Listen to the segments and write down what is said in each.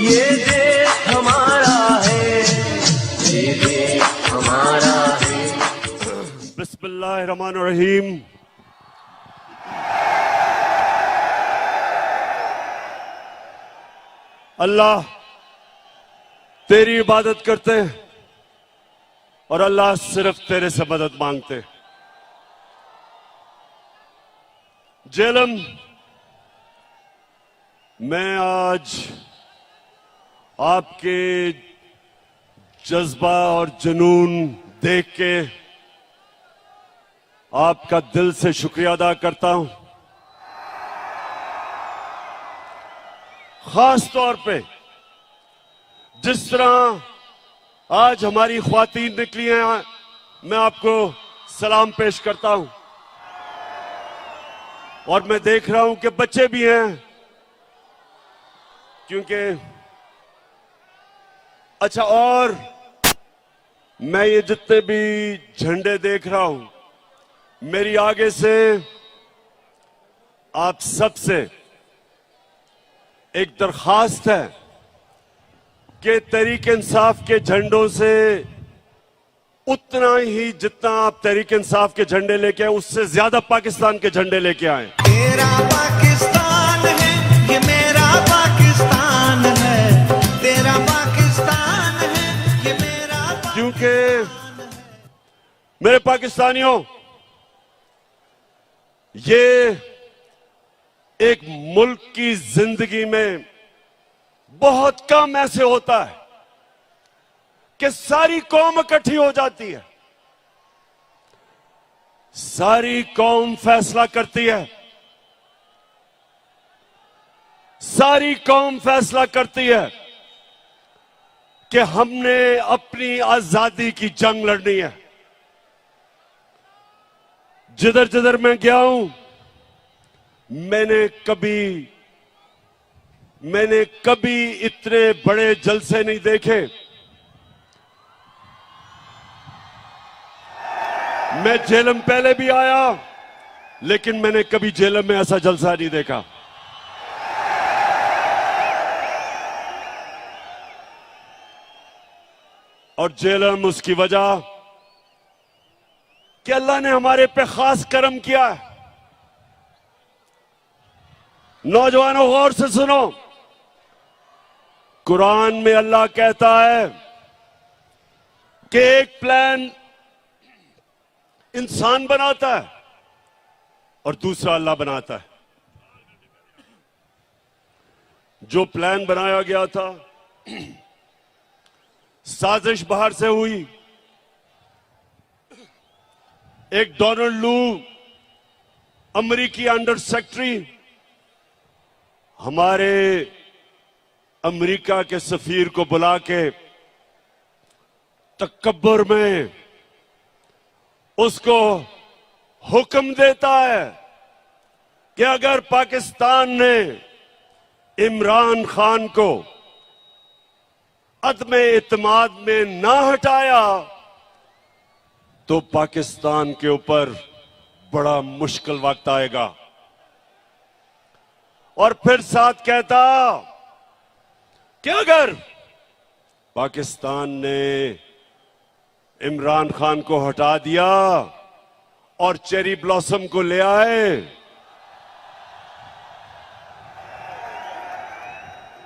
ये देश हमारा है, ये देश हमारा है। बिस्मिल्लाहिर्रहमानिर्रहीम। अल्लाह तेरी इबादत करते हैं और अल्लाह सिर्फ तेरे से मदद मांगते हैं। जेलम, मैं आज आपके जज्बा और जुनून देख के आपका दिल से शुक्रिया अदा करता हूं। खास तौर पे जिस तरह आज हमारी ख्वातीन निकली हैं, मैं आपको सलाम पेश करता हूं। और मैं देख रहा हूं कि बच्चे भी हैं, क्योंकि अच्छा, और मैं ये जितने भी झंडे देख रहा हूं, मेरी आगे से आप सबसे एक दरखास्त है कि तहरीक इंसाफ के झंडों से उतना ही जितना आप तहरीक इंसाफ के झंडे लेके आए, उससे ज्यादा पाकिस्तान के झंडे लेके आए। तेरा पाकिस्तान है, ये मेरा पाकिस्तान है, तेरा पाकिस्तान है, ये मेरा पाकिस्तान। क्योंकि मेरे पाकिस्तानियों, ये एक मुल्क की जिंदगी में बहुत कम ऐसे होता है कि सारी कौम इकट्ठी हो जाती है, सारी कौम फैसला करती है, सारी कौम फैसला करती है कि हमने अपनी आजादी की जंग लड़नी है। जिधर जिधर मैं गया हूं, मैंने कभी इतने बड़े जलसे नहीं देखे। मैं जेलम पहले भी आया, लेकिन मैंने कभी जेलम में ऐसा जलसा नहीं देखा। और जेलम उसकी वजह कि अल्लाह ने हमारे पे खास करम किया है। नौजवानों, गौर से सुनो, कुरान में अल्लाह कहता है कि एक प्लान इंसान बनाता है और दूसरा अल्लाह बनाता है। जो प्लान बनाया गया था, साजिश बाहर से हुई। एक डोनाल्ड लू, अमेरिकी अंडर सेक्रेटरी, हमारे अमेरिका के सफीर को बुला के तकब्बुर में उसको हुक्म देता है कि अगर पाकिस्तान ने इमरान खान को अदम एतमाद में ना हटाया तो पाकिस्तान के ऊपर बड़ा मुश्किल वक्त आएगा। और फिर साथ कहता कि अगर पाकिस्तान ने इमरान खान को हटा दिया और चेरी ब्लॉसम को ले आए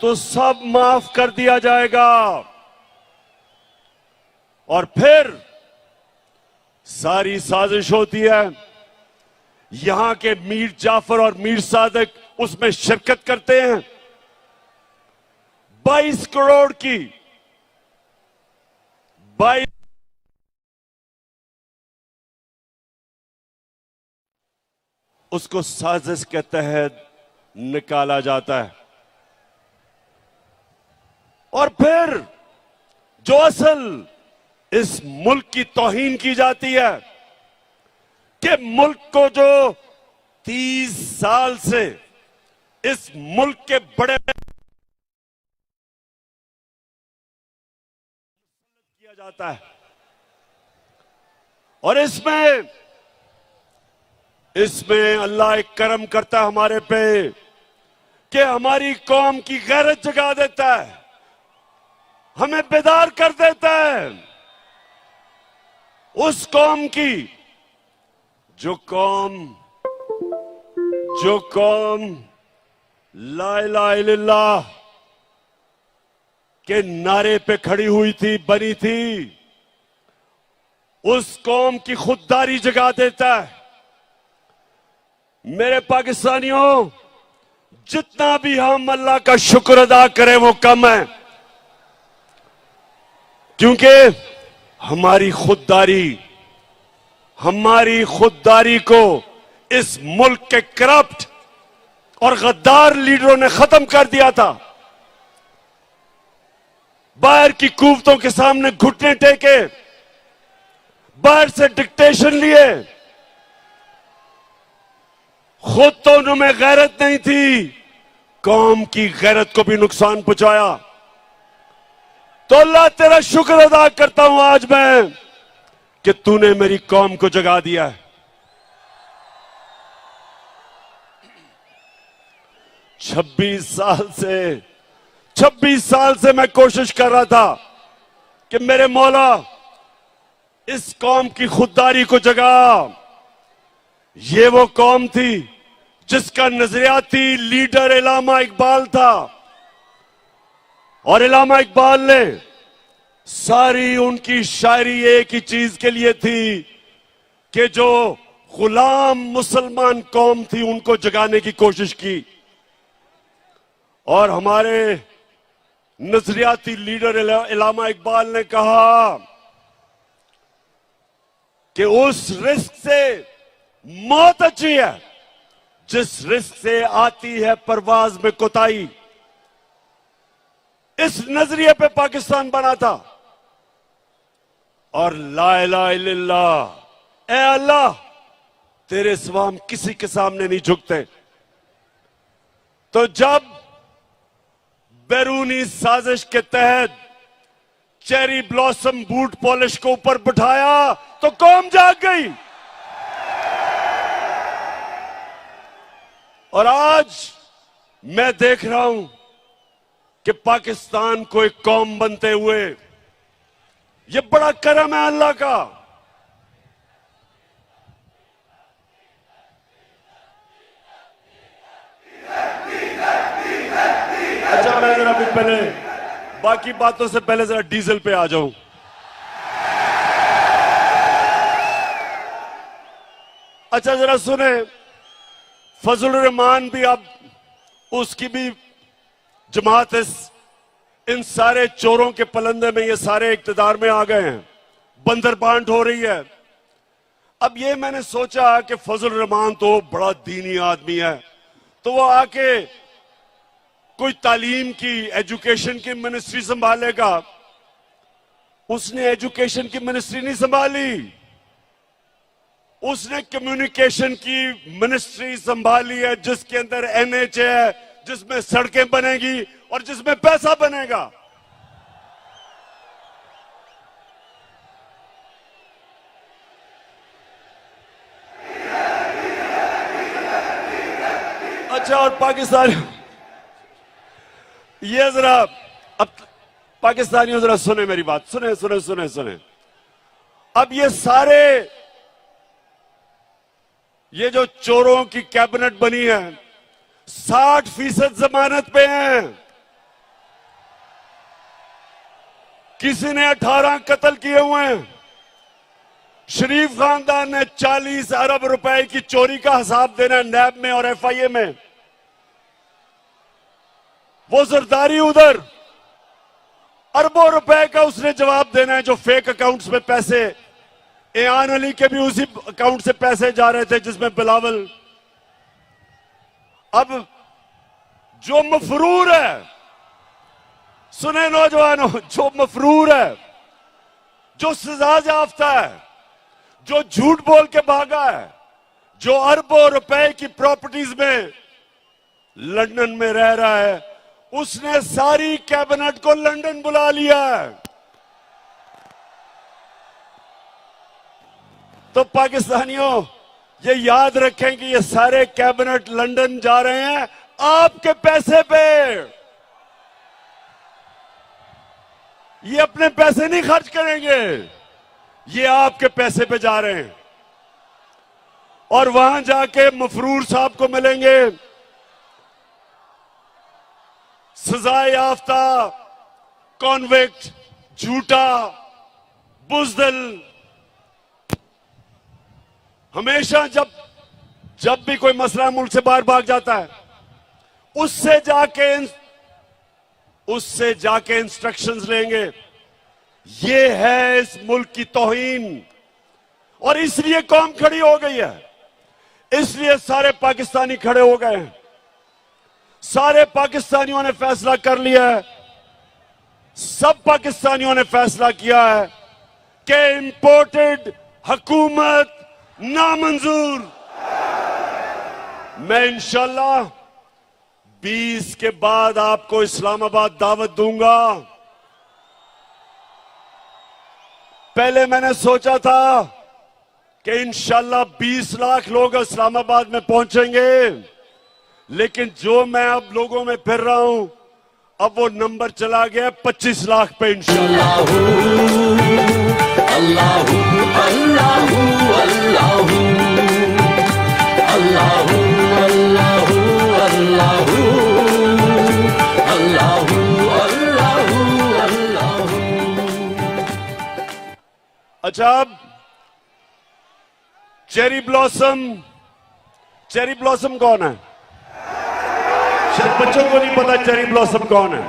तो सब माफ कर दिया जाएगा। और फिर सारी साजिश होती है, यहां के मीर जाफर और मीर सादिक उसमें शिरकत करते हैं। 22 करोड़ की 22 उसको साजिश के तहत निकाला जाता है। और फिर जो असल इस मुल्क की तौहीन की जाती है कि मुल्क को जो 30 साल से इस मुल्क के बड़े किया जाता है, और इसमें अल्लाह एक करम करता है हमारे पे कि हमारी कौम की गैरत जगा देता है। हमें बेदार कर देता है उस कौम की जो कौम ला इलाहा इल्लल्लाह के नारे पे खड़ी हुई थी, बनी थी। उस कौम की खुददारी जगा देता है। मेरे पाकिस्तानियों, जितना भी हम अल्लाह का शुक्र अदा करें वो कम है, क्योंकि हमारी खुददारी को इस मुल्क के करप्ट और गद्दार लीडरों ने खत्म कर दिया था। बाहर की कुव्वतों के सामने घुटने टेके, बाहर से डिक्टेशन लिए, खुद तो उनमें गैरत नहीं थी, कौम की गैरत को भी नुकसान पहुंचाया। तो अल्लाह तेरा शुक्र अदा करता हूं आज मैं कि तूने मेरी कौम को जगा दिया है। 26 साल से मैं कोशिश कर रहा था कि मेरे मौला इस कौम की खुददारी को जगा। ये वो कौम थी जिसका नजरियाती लीडर इल्लामा इकबाल था, और इल्लामा इकबाल ने सारी उनकी शायरी एक ही चीज के लिए थी कि जो गुलाम मुसलमान कौम थी उनको जगाने की कोशिश की। और हमारे नजरियाती लीडर इल्लामा इकबाल ने कहा कि उस रिस्क से मौत अच्छी है जिस रिस्क से आती है परवाज में कोताही। इस नजरिए पे पाकिस्तान बना था। और ला इलाहा इल्लल्लाह, ए अल्लाह तेरे सिवा हम किसी के सामने नहीं झुकते। तो जब बैरूनी साजिश के तहत चेरी ब्लॉसम बूट पॉलिश को ऊपर बिठाया तो कौम जाग गई। और आज मैं देख रहा हूं कि पाकिस्तान को एक कौम बनते हुए, ये बड़ा करम है अल्लाह का। अच्छा, मैं जरा पहले बाकी बातों से पहले जरा डीजल पे आ जाऊं। अच्छा जरा सुने, फजल रहमान भी अब उसकी भी जमात इन सारे चोरों के पलंदे में ये सारे इक्तदार में आ गए हैं, बंदर बांट हो रही है। अब ये मैंने सोचा कि फजल रहमान तो बड़ा दीनी आदमी है, तो वो आके कोई तालीम की, एजुकेशन की मिनिस्ट्री संभालेगा। उसने एजुकेशन की मिनिस्ट्री नहीं संभाली, उसने कम्युनिकेशन की मिनिस्ट्री संभाली है, जिसके अंदर एनएच है, जिसमें सड़कें बनेगी और जिसमें पैसा बनेगा। अच्छा, और पाकिस्तान, ये जरा अब पाकिस्तानियों जरा सुने मेरी बात, सुने सुने सुने सुने। अब ये सारे, ये जो चोरों की कैबिनेट बनी है 60% जमानत पे हैं। किसी ने 18 कत्ल किए हुए हैं। शरीफ खानदान ने 40 अरब रुपए की चोरी का हिसाब देना है नैब में और एफआईए में। वो जरदारी उधर अरबों रुपए का उसने जवाब देना है, जो फेक अकाउंट्स में पैसे, एयान अली के भी उसी अकाउंट से पैसे जा रहे थे जिसमें बिलावल। अब जो मफरूर है, सुने नौजवानों, जो मफरूर है, जो सजा याफ्ता है, जो झूठ बोल के भागा है, जो अरबों रुपए की प्रॉपर्टीज में लंदन में रह रहा है, उसने सारी कैबिनेट को लंदन बुला लिया है। तो पाकिस्तानियों ये याद रखें कि ये सारे कैबिनेट लंदन जा रहे हैं आपके पैसे पे। ये अपने पैसे नहीं खर्च करेंगे, ये आपके पैसे पे जा रहे हैं और वहां जाके मफरूर साहब को मिलेंगे, सजा याफ्ता, कॉन्विक्ट, झूठा, बुज़दिल। हमेशा जब भी कोई मसला मुल्क से बाहर भाग जाता है, उससे जाके इंस्ट्रक्शंस लेंगे। ये है इस मुल्क की तौहीन, और इसलिए कौम खड़ी हो गई है, इसलिए सारे पाकिस्तानी खड़े हो गए हैं। सारे पाकिस्तानियों ने फैसला कर लिया है, सब पाकिस्तानियों ने फैसला किया है कि इंपोर्टेड हुकूमत नामंजूर। मैं इंशाल्लाह 20 के बाद आपको इस्लामाबाद दावत दूंगा। पहले मैंने सोचा था कि इंशाल्लाह 20 लाख लोग इस्लामाबाद में पहुंचेंगे, लेकिन जो मैं अब लोगों में फिर रहा हूं, अब वो नंबर चला गया 25 लाख पे इंशाल्लाह। अल्लाहू अल्लाहू अल्लाहू अल्लाहू अल्लाहू अल्लाहू अल्लाहू अल्लाहू अल्लाहू। अच्छा, अब चेरी ब्लॉसम कौन है? शायद बच्चों को नहीं पता चेरी ब्लॉसम कौन है।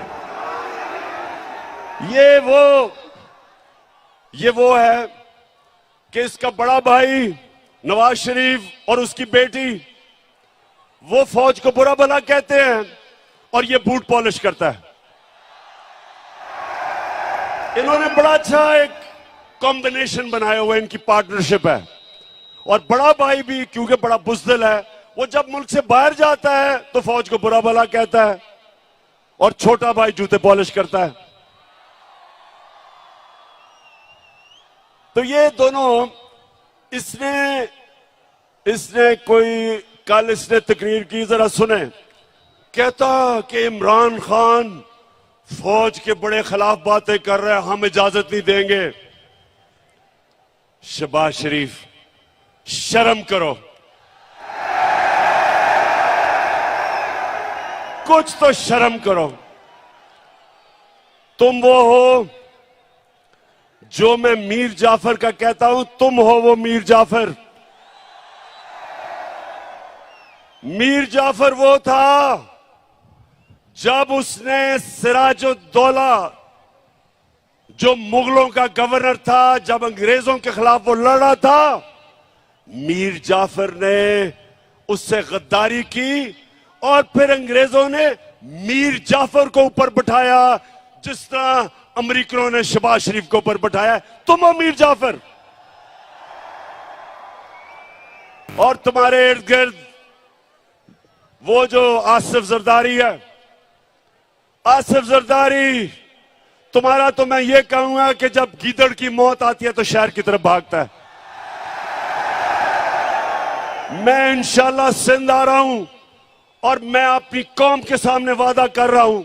ये वो है कि इसका बड़ा भाई नवाज शरीफ और उसकी बेटी, वो फौज को बुरा भला कहते हैं और ये बूट पॉलिश करता है। इन्होंने बड़ा अच्छा एक कॉम्बिनेशन बनाया हुआ है, इनकी पार्टनरशिप है। और बड़ा भाई भी क्योंकि बड़ा बुज़दिल है, वो जब मुल्क से बाहर जाता है तो फौज को बुरा भला कहता है, और छोटा भाई जूते पॉलिश करता है। तो ये दोनों, इसने कोई कल इसने तकरीर की, जरा सुने। कहता कि इमरान खान फौज के बड़े खिलाफ बातें कर रहे हैं, हम इजाजत नहीं देंगे। शहबाज शरीफ, शर्म करो, कुछ तो शर्म करो। तुम वो हो जो मैं मीर जाफर का कहता हूं, तुम हो वो मीर जाफर। मीर जाफर वो था जब उसने सिराजुद्दौला, जो मुगलों का गवर्नर था, जब अंग्रेजों के खिलाफ वो लड़ा था, मीर जाफर ने उससे गद्दारी की और फिर अंग्रेजों ने मीर जाफर को ऊपर बिठाया, जिस तरह अमेरिकनों ने शहबाज शरीफ को ऊपर बिठाया। तुम हो मीर जाफर, और तुम्हारे इर्द गिर्द वो जो आसिफ जरदारी है। आसिफ जरदारी तुम्हारा तो मैं ये कहूंगा कि जब गीदड़ की मौत आती है तो शहर की तरफ भागता है। मैं इंशाल्लाह सिंध आ रहा हूं और मैं अपनी कौम के सामने वादा कर रहा हूं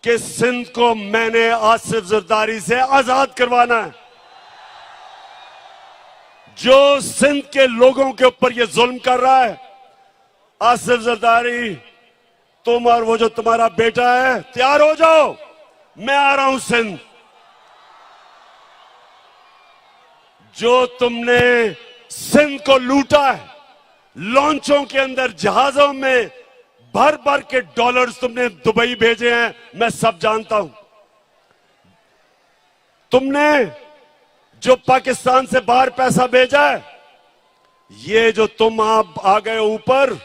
कि सिंध को मैंने आसिफ जरदारी से आजाद करवाना है। जो सिंध के लोगों के ऊपर ये जुल्म कर रहा है, आसिफ जरदारी, तुम और वो जो तुम्हारा बेटा है, तैयार हो जाओ, मैं आ रहा हूं सिंध। जो तुमने सिंध को लूटा है, लॉन्चों के अंदर, जहाजों में भर भर के डॉलर्स तुमने दुबई भेजे हैं, मैं सब जानता हूं। तुमने जो पाकिस्तान से बाहर पैसा भेजा है, ये जो तुम आप आ गए ऊपर,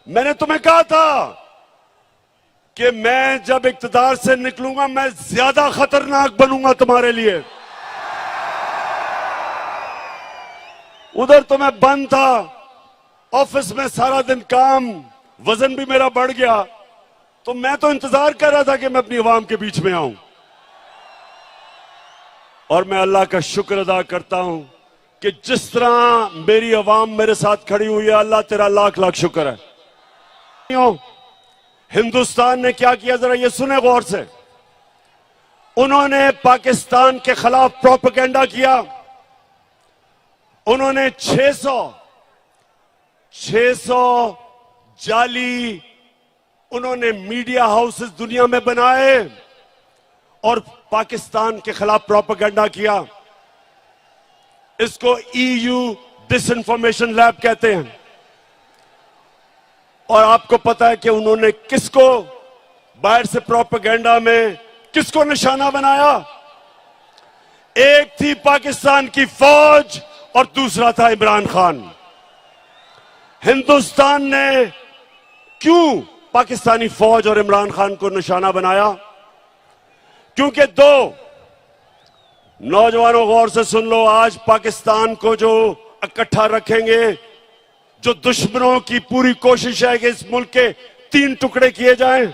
मैंने तुम्हें कहा था कि मैं जब इक्तदार से निकलूंगा मैं ज्यादा खतरनाक बनूंगा तुम्हारे लिए। उधर तो मैं बंद था, ऑफिस में सारा दिन काम, वजन भी मेरा बढ़ गया, तो मैं तो इंतजार कर रहा था कि मैं अपनी आवाम के बीच में आऊं। और मैं अल्लाह का शुक्र अदा करता हूं कि जिस तरह मेरी आवाम मेरे साथ खड़ी हुई है, अल्लाह तेरा लाख लाख शुक्र है। हिंदुस्तान ने क्या किया, जरा ये सुने गौर से। उन्होंने पाकिस्तान के खिलाफ प्रोपेगेंडा किया। उन्होंने 600 जाली उन्होंने मीडिया हाउसेस दुनिया में बनाए और पाकिस्तान के खिलाफ प्रोपेगेंडा किया। इसको EU डिसइंफॉर्मेशन लैब कहते हैं। और आपको पता है कि उन्होंने किसको बाहर से प्रोपेगेंडा में किसको निशाना बनाया? एक थी पाकिस्तान की फौज और दूसरा था इमरान खान। हिंदुस्तान ने क्यों पाकिस्तानी फौज और इमरान खान को निशाना बनाया? क्योंकि दो नौजवानों, गौर से सुन लो, आज पाकिस्तान को जो इकट्ठा रखेंगे, जो दुश्मनों की पूरी कोशिश है कि इस मुल्क के 3 टुकड़े किए जाएं,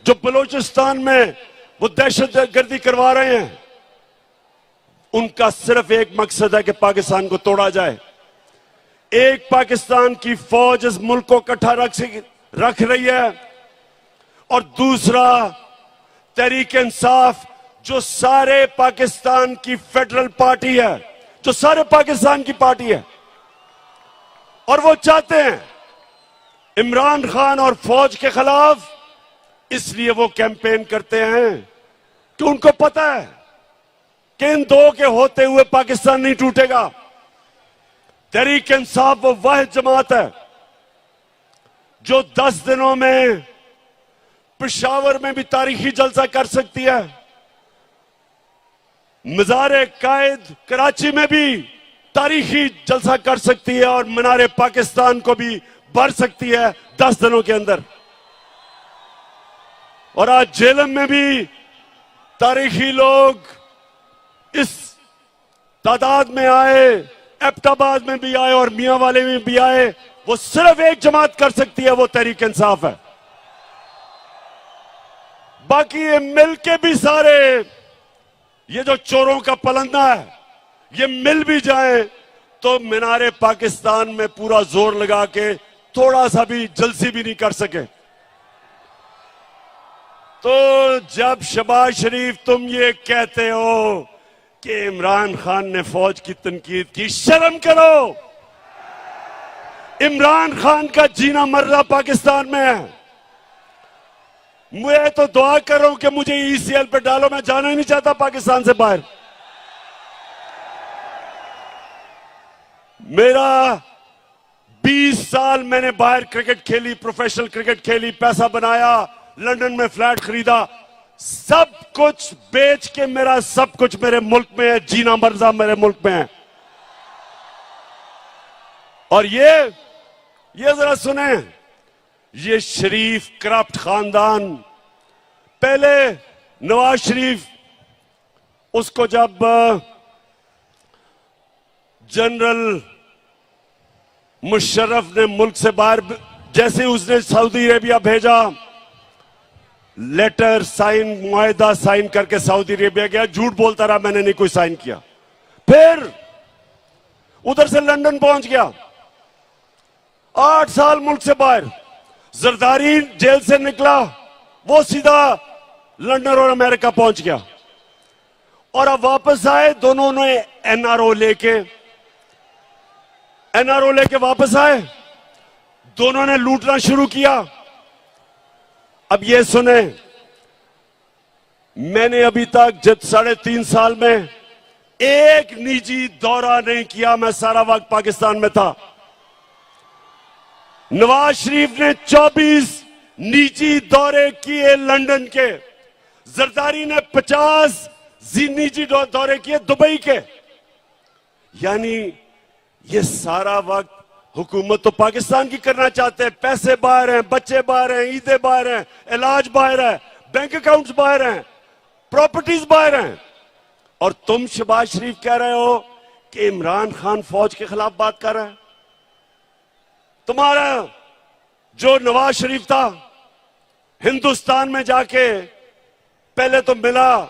जो बलूचिस्तान में वो दहशतगर्दी करवा रहे हैं, उनका सिर्फ एक मकसद है कि पाकिस्तान को तोड़ा जाए। एक पाकिस्तान की फौज इस मुल्क को इकट्ठा रख रही है और दूसरा तहरीक इंसाफ, जो सारे पाकिस्तान की फेडरल पार्टी है, जो सारे पाकिस्तान की पार्टी है, और वो चाहते हैं इमरान खान और फौज के खिलाफ। इसलिए वो कैंपेन करते हैं कि उनको पता है कि इन दो के होते हुए पाकिस्तान नहीं टूटेगा। तहरीक इंसाफ वो वह जमात है जो 10 दिनों में पेशावर में भी तारीखी जलसा कर सकती है, मज़ार कायद कराची में भी तारीखी जलसा कर सकती है और मीनार पाकिस्तान को भी भर सकती है 10 दिनों के अंदर। और आज झेलम में भी तारीखी लोग इस तादाद में आए, एबटाबाद में भी आए और मियां वाले में भी आए। वो सिर्फ एक जमात कर सकती है, वो तहरीक इंसाफ है। बाकी ये मिलके भी सारे, ये जो चोरों का पलंदा है, ये मिल भी जाए तो मीनारे पाकिस्तान में पूरा जोर लगा के थोड़ा सा भी जलसी भी नहीं कर सके। तो जब शहबाज शरीफ तुम ये कहते हो कि इमरान खान ने फौज की तनकीद की, शर्म करो। इमरान खान का जीना मरना पाकिस्तान में है। मैं तो दुआ कर रहा हूं कि मुझे ECL पे डालो, मैं जाना ही नहीं चाहता पाकिस्तान से बाहर। मेरा 20 साल मैंने बाहर क्रिकेट खेली, प्रोफेशनल क्रिकेट खेली, पैसा बनाया, लंदन में फ्लैट खरीदा, सब कुछ बेच के मेरा सब कुछ मेरे मुल्क में है, जीना मरना मेरे मुल्क में है। और ये जरा सुने, ये शरीफ करप्ट खानदान, पहले नवाज शरीफ, उसको जब जनरल मुशर्रफ ने मुल्क से बाहर, जैसे उसने सऊदी अरेबिया भेजा, लेटर साइन, मुआहदा साइन करके सऊदी अरेबिया गया, झूठ बोलता रहा मैंने नहीं कोई साइन किया। फिर उधर से लंदन पहुंच गया, 8 साल मुल्क से बाहर। जरदारी जेल से निकला, वो सीधा लंदन और अमेरिका पहुंच गया। और अब वापस आए, दोनों ने NRO लेके वापस आए, दोनों ने लूटना शुरू किया। अब ये सुने, मैंने अभी तक जब 3.5 साल में एक निजी दौरा नहीं किया, मैं सारा वक्त पाकिस्तान में था। नवाज शरीफ ने 24 निजी दौरे किए लंदन के, जरदारी ने 50 निजी दौरे किए दुबई के। यानी ये सारा वक्त हुकूमत तो पाकिस्तान की करना चाहते हैं, पैसे बाहर हैं, बच्चे बाहर हैं, ईदें बाहर हैं, इलाज बाहर है, बैंक अकाउंट्स बाहर हैं, प्रॉपर्टीज बाहर हैं। और तुम शहबाज शरीफ कह रहे हो कि इमरान खान फौज के खिलाफ बात कर रहा है। तुम्हारा जो नवाज शरीफ था, हिंदुस्तान में जाके पहले तो मिला,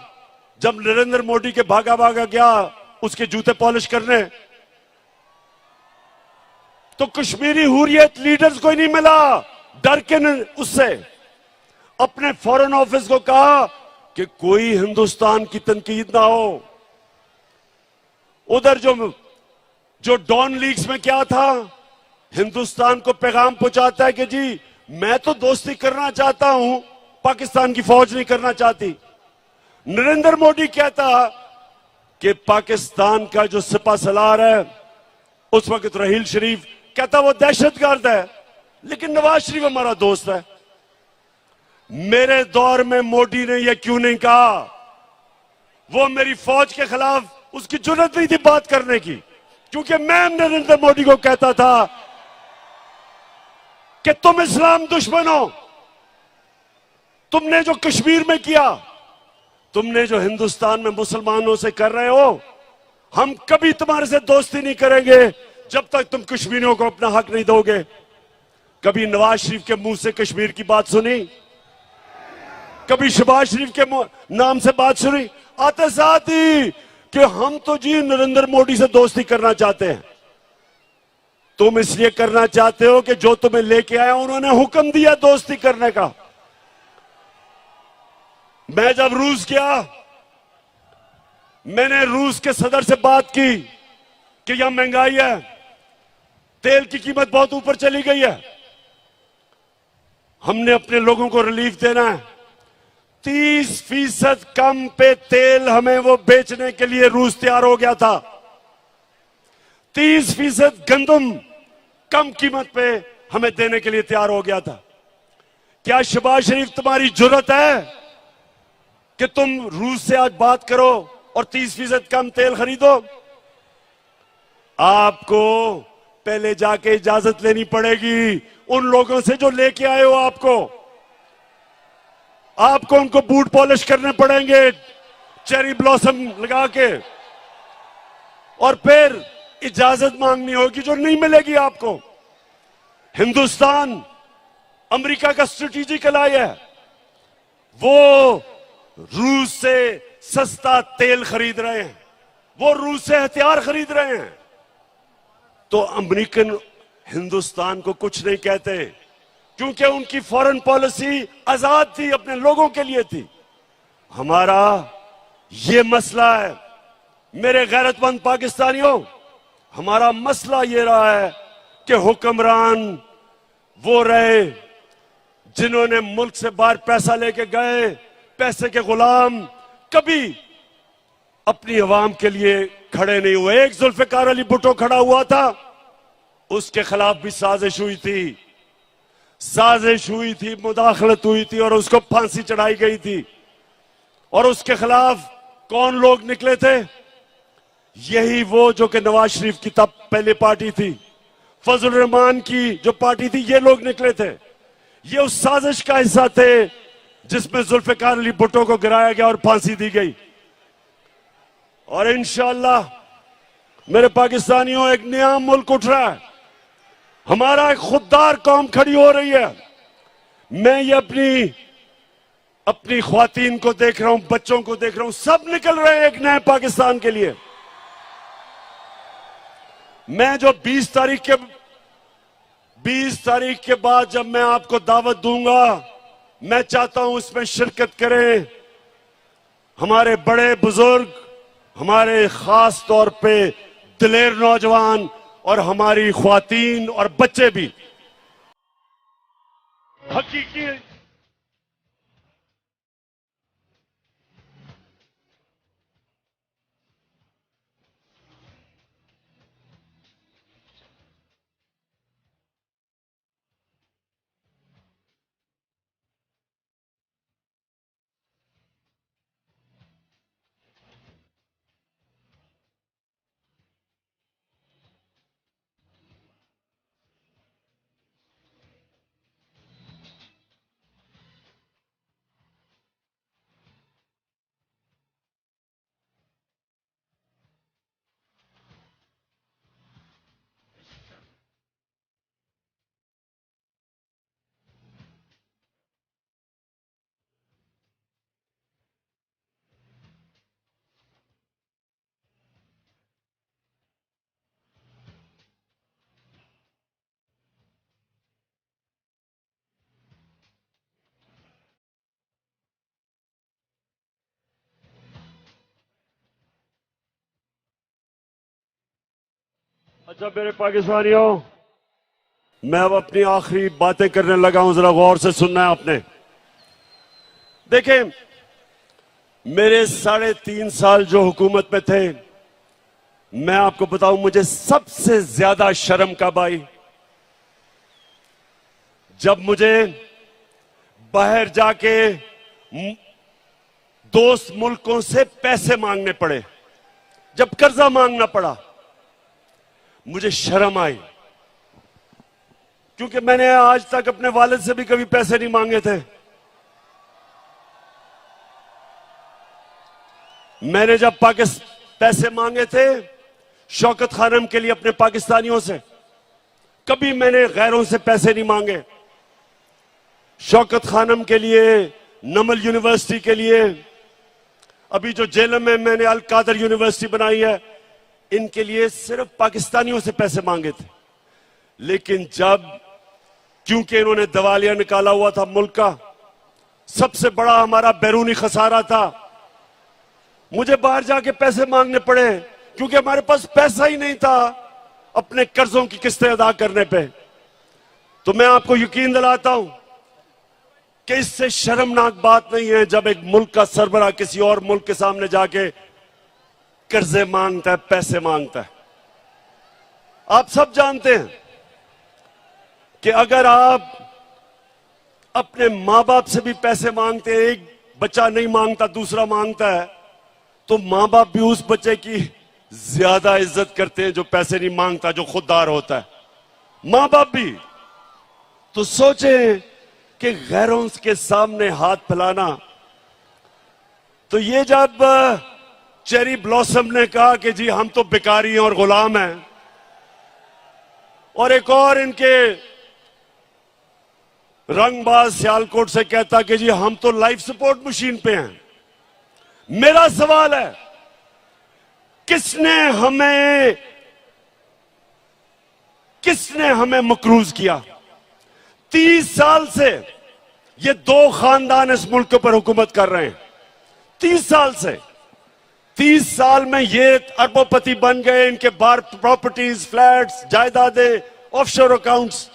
जब नरेंद्र मोदी के भागा गया उसके जूते पॉलिश करने, तो कश्मीरी हुर्रियत लीडर्स को ही नहीं मिला, डर के उससे अपने फॉरेन ऑफिस को कहा कि कोई हिंदुस्तान की तनकीद ना हो। उधर जो डॉन लीग्स में क्या था, हिंदुस्तान को पैगाम पहुंचाता है कि जी मैं तो दोस्ती करना चाहता हूं, पाकिस्तान की फौज नहीं करना चाहती। नरेंद्र मोदी कहता कि पाकिस्तान का जो सिपा सलार है उस वक्त रहील शरीफ, कहता वो दहशतगर्द है, लेकिन नवाज शरीफ हमारा दोस्त है। मेरे दौर में मोदी ने यह क्यों नहीं कहा? वो मेरी फौज के खिलाफ उसकी जुर्रत नहीं थी बात करने की, क्योंकि मैं नरेंद्र मोदी को कहता था कि तुम इस्लाम दुश्मन हो, तुमने जो कश्मीर में किया, तुमने जो हिंदुस्तान में मुसलमानों से कर रहे हो, हम कभी तुम्हारे से दोस्ती नहीं करेंगे जब तक तुम कश्मीरियों को अपना हक नहीं दोगे। कभी नवाज शरीफ के मुंह से कश्मीर की बात सुनी? कभी शहबाज शरीफ के नाम से बात सुनी? आते साथ ही कि हम तो जी नरेंद्र मोदी से दोस्ती करना चाहते हैं। तुम इसलिए करना चाहते हो कि जो तुम्हें लेके आया उन्होंने हुक्म दिया दोस्ती करने का। मैं जब रूस गया, मैंने रूस के सदर से बात की कि यहां महंगाई है, तेल की कीमत बहुत ऊपर चली गई है, हमने अपने लोगों को रिलीफ देना है। 30% कम पे तेल हमें वो बेचने के लिए रूस तैयार हो गया था। 30% गंदम कम कीमत पे हमें देने के लिए तैयार हो गया था। क्या शहबाज शरीफ तुम्हारी जुर्रत है कि तुम रूस से आज बात करो और 30% कम तेल खरीदो? आपको पहले जाके इजाजत लेनी पड़ेगी उन लोगों से जो लेके आए हो। आपको उनको बूट पॉलिश करने पड़ेंगे चेरी ब्लॉसम लगा के, और फिर इजाजत मांगनी होगी जो नहीं मिलेगी आपको। हिंदुस्तान अमेरिका का स्ट्रेटेजिक एलाय है, वो रूस से सस्ता तेल खरीद रहे हैं, वो रूस से हथियार खरीद रहे हैं। तो अमेरिकन हिंदुस्तान को कुछ नहीं कहते, क्योंकि उनकी फॉरेन पॉलिसी आजाद थी, अपने लोगों के लिए थी। हमारा ये मसला है मेरे गैरतमंद पाकिस्तानियों, हमारा मसला ये रहा है कि हुक्मरान वो रहे जिन्होंने मुल्क से बाहर पैसा लेके गए, पैसे के गुलाम, कभी अपनी अवाम के लिए खड़े नहीं हुए। एक जुल्फिकार अली भुट्टो खड़ा हुआ था, उसके खिलाफ भी साजिश हुई थी, मुदाखलत हुई थी और उसको फांसी चढ़ाई गई थी। और उसके खिलाफ कौन लोग निकले थे? यही वो जो कि नवाज शरीफ की तब पहली पार्टी थी, फजल रहमान की जो पार्टी थी, ये लोग निकले थे। ये उस साजिश का हिस्सा थे जिसमें जुल्फिकार अली भुट्टो को गिराया गया और फांसी दी गई। और इंशाअल्लाह मेरे पाकिस्तानियों, एक नया मुल्क उठ रहा है, हमारा एक खुददार कौम खड़ी हो रही है। मैं ये अपनी ख्वातीन को देख रहा हूं, बच्चों को देख रहा हूं, सब निकल रहे हैं एक नए पाकिस्तान के लिए। मैं जो 20 तारीख के बाद जब मैं आपको दावत दूंगा, मैं चाहता हूं इसमें शिरकत करें हमारे बड़े बुजुर्ग, हमारे खास तौर पे दिलेर नौजवान और हमारी ख्वातीन और बच्चे भी। हकीकी अच्छा मेरे पाकिस्तानियों, मैं अब अपनी आखिरी बातें करने लगा हूं, जरा गौर से सुनना है आपने। देखें, मेरे 3.5 साल जो हुकूमत में थे, मैं आपको बताऊं मुझे सबसे ज्यादा शर्म कब आई, जब मुझे बाहर जाके दोस्त मुल्कों से पैसे मांगने पड़े, जब कर्जा मांगना पड़ा, मुझे शर्म आई। क्योंकि मैंने आज तक अपने वालिद से भी कभी पैसे नहीं मांगे थे। मैंने जब पैसे मांगे थे शौकत खानम के लिए अपने पाकिस्तानियों से, कभी मैंने गैरों से पैसे नहीं मांगे। शौकत खानम के लिए, नमल यूनिवर्सिटी के लिए, अभी जो जेलम में मैंने अल कादर यूनिवर्सिटी बनाई है, इनके लिए सिर्फ पाकिस्तानियों से पैसे मांगे थे। लेकिन जब, क्योंकि इन्होंने दिवालिया निकाला हुआ था मुल्क का, सबसे बड़ा हमारा बैरूनी खसारा था, मुझे बाहर जाके पैसे मांगने पड़े, क्योंकि हमारे पास पैसा ही नहीं था अपने कर्जों की किस्तें अदा करने पे। तो मैं आपको यकीन दिलाता हूं कि इससे शर्मनाक बात नहीं है जब एक मुल्क का सरबराह किसी और मुल्क के सामने जाके कर्जे मांगता है, पैसे मांगता है। आप सब जानते हैं कि अगर आप अपने मां बाप से भी पैसे मांगते हैं, एक बच्चा नहीं मांगता दूसरा मांगता है, तो मां बाप भी उस बच्चे की ज्यादा इज्जत करते हैं जो पैसे नहीं मांगता, जो खुददार होता है, मां बाप भी। तो सोचें कि गैरों के सामने हाथ फैलाना। तो ये जब चेरी ब्लॉसम ने कहा कि जी हम तो भिखारी हैं और गुलाम हैं, और एक और इनके रंगबाज सियालकोट से कहता कि जी हम तो लाइफ सपोर्ट मशीन पे हैं, मेरा सवाल है किसने हमें मकरूज किया? 30 साल से ये दो खानदान इस मुल्क पर हुकूमत कर रहे हैं। 30 साल से, 30 साल में ये अरबोपति बन गए, इनके बार प्रॉपर्टीज, फ्लैट्स, जायदादें, ऑफशोर अकाउंट्स,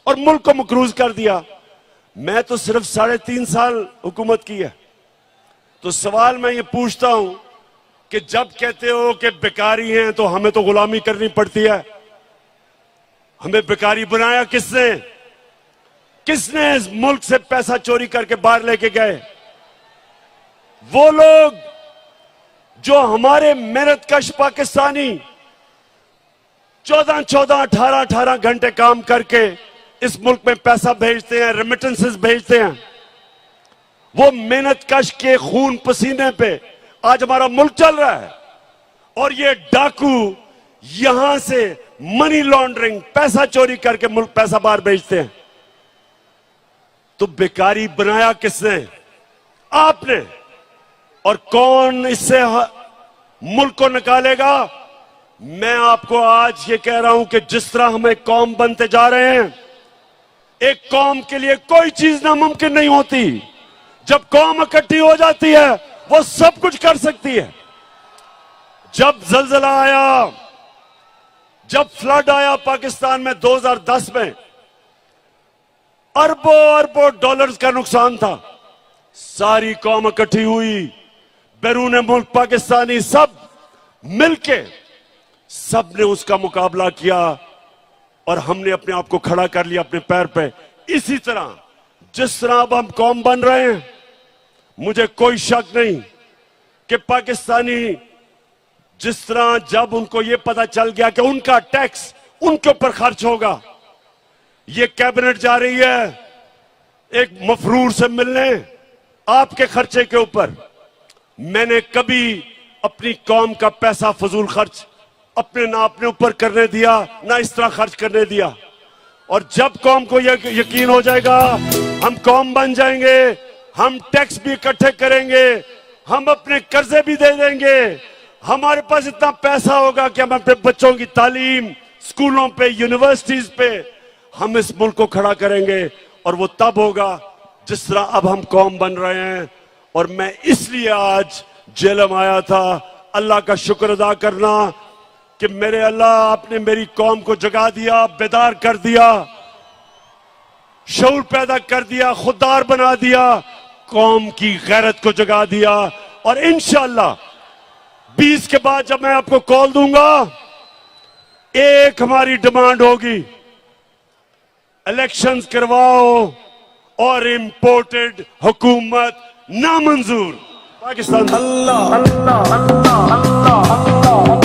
और मुल्क को मकरूज कर दिया। मैं तो सिर्फ 3.5 साल हुकूमत की है। तो सवाल मैं ये पूछता हूं कि जब कहते हो कि बेकारी हैं तो हमें तो गुलामी करनी पड़ती है, हमें बेकारी बनाया किसने? किसने इस मुल्क से पैसा चोरी करके बाहर लेके गए? वो लोग जो हमारे मेहनतकश पाकिस्तानी 14-14, 18-18 घंटे काम करके इस मुल्क में पैसा भेजते हैं, रेमिटेंसेस भेजते हैं, वो मेहनतकश के खून पसीने पे आज हमारा मुल्क चल रहा है। और ये डाकू यहां से मनी लॉन्ड्रिंग, पैसा चोरी करके मुल्क पैसा बाहर भेजते हैं। तो बेकारी बनाया किसने? आपने। और कौन इससे मुल्क को निकालेगा? मैं आपको आज ये कह रहा हूं कि जिस तरह हम एक कौम बनते जा रहे हैं, एक कौम के लिए कोई चीज नामुमकिन नहीं होती। जब कौम इकट्ठी हो जाती है वो सब कुछ कर सकती है। जब जलजला आया, जब फ्लड आया पाकिस्तान में 2010 में, अरबों अरबों डॉलर्स का नुकसान था। सारी कौम इकट्ठी हुई, बैरून मुल्क पाकिस्तानी सब मिलके सब ने उसका मुकाबला किया और हमने अपने आप को खड़ा कर लिया अपने पैर पे। इसी तरह जिस तरह अब हम कौम बन रहे हैं, मुझे कोई शक नहीं कि पाकिस्तानी जिस तरह जब उनको यह पता चल गया कि उनका टैक्स उनके ऊपर खर्च होगा, ये कैबिनेट जा रही है एक मफरूर से मिलने आपके खर्चे के ऊपर। मैंने कभी अपनी कौम का पैसा फजूल खर्च ना अपने ऊपर करने दिया, ना इस तरह खर्च करने दिया। और जब कौम को यह यकीन हो जाएगा हम कौम बन जाएंगे, हम टैक्स भी इकट्ठे करेंगे, हम अपने कर्जे भी दे देंगे, हमारे पास इतना पैसा होगा कि हम अपने बच्चों की तालीम, स्कूलों पे, यूनिवर्सिटीज पे हम इस मुल्क को खड़ा करेंगे। और वो तब होगा जिस तरह अब हम कौम बन रहे हैं। और मैं इसलिए आज जेलम आया था, अल्लाह का शुक्र अदा करना कि मेरे अल्लाह आपने मेरी कौम को जगा दिया, बेदार कर दिया, शऊर पैदा कर दिया, खुददार बना दिया, कौम की गैरत को जगा दिया। और इंशाअल्लाह 20 के बाद जब मैं आपको कॉल दूंगा, एक हमारी डिमांड होगी, इलेक्शंस करवाओ और इंपोर्टेड हुकूमत नामंजूर। पाकिस्तान अल्लाह अल्लाह अल्लाह अल्लाह अल्लाह